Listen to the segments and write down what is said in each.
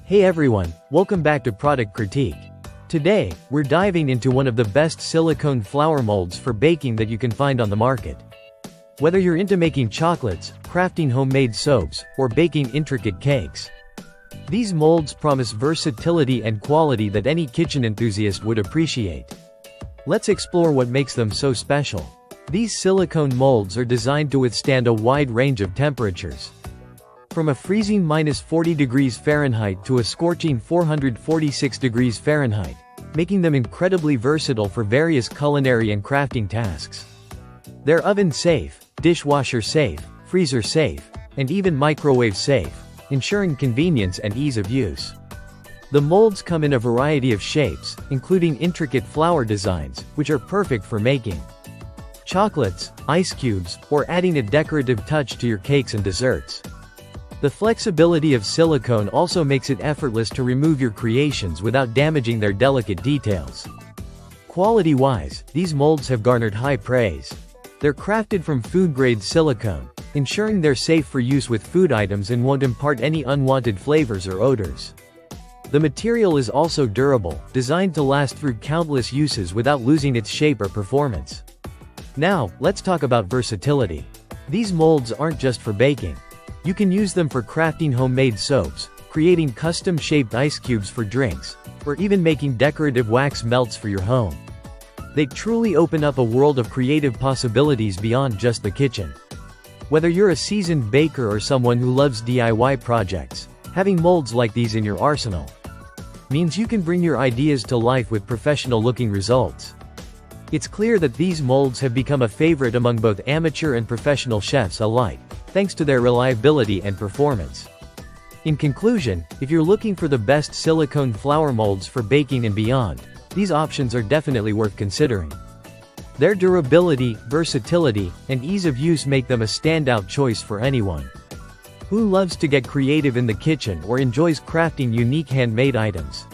Hey everyone, welcome back to Product Critique. Today, we're diving into one of the best silicone flower molds for baking that you can find on the market. Whether you're into making chocolates, crafting homemade soaps, or baking intricate cakes, these molds promise versatility and quality that any kitchen enthusiast would appreciate. Let's explore what makes them so special. These silicone molds are designed to withstand a wide range of temperatures. From a freezing -40 degrees Fahrenheit to a scorching 446 degrees Fahrenheit, making them incredibly versatile for various culinary and crafting tasks. They're oven-safe, dishwasher-safe, freezer-safe, and even microwave-safe, ensuring convenience and ease of use. The molds come in a variety of shapes, including intricate flower designs, which are perfect for making chocolates, ice cubes, or adding a decorative touch to your cakes and desserts. The flexibility of silicone also makes it effortless to remove your creations without damaging their delicate details. Quality-wise, these molds have garnered high praise. They're crafted from food-grade silicone, ensuring they're safe for use with food items and won't impart any unwanted flavors or odors. The material is also durable, designed to last through countless uses without losing its shape or performance. Now, let's talk about versatility. These molds aren't just for baking. You can use them for crafting homemade soaps, creating custom-shaped ice cubes for drinks, or even making decorative wax melts for your home. They truly open up a world of creative possibilities beyond just the kitchen. Whether you're a seasoned baker or someone who loves DIY projects, having molds like these in your arsenal means you can bring your ideas to life with professional-looking results. It's clear that these molds have become a favorite among both amateur and professional chefs alike, thanks to their reliability and performance. In conclusion, if you're looking for the best silicone flower molds for baking and beyond, these options are definitely worth considering. Their durability, versatility, and ease of use make them a standout choice for anyone who loves to get creative in the kitchen or enjoys crafting unique handmade items.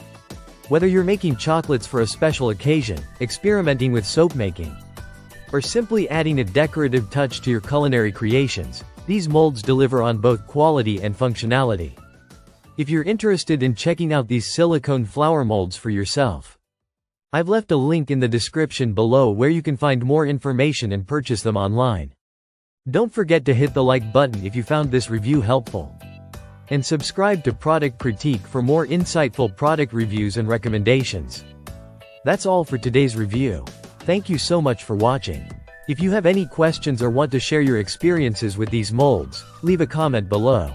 Whether you're making chocolates for a special occasion, experimenting with soap making, or simply adding a decorative touch to your culinary creations, these molds deliver on both quality and functionality. If you're interested in checking out these silicone flower molds for yourself, I've left a link in the description below where you can find more information and purchase them online. Don't forget to hit the like button if you found this review helpful. And subscribe to Product Critique for more insightful product reviews and recommendations. That's all for today's review. Thank you so much for watching. If you have any questions or want to share your experiences with these molds, leave a comment below.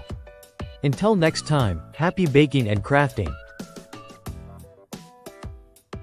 Until next time, happy baking and crafting.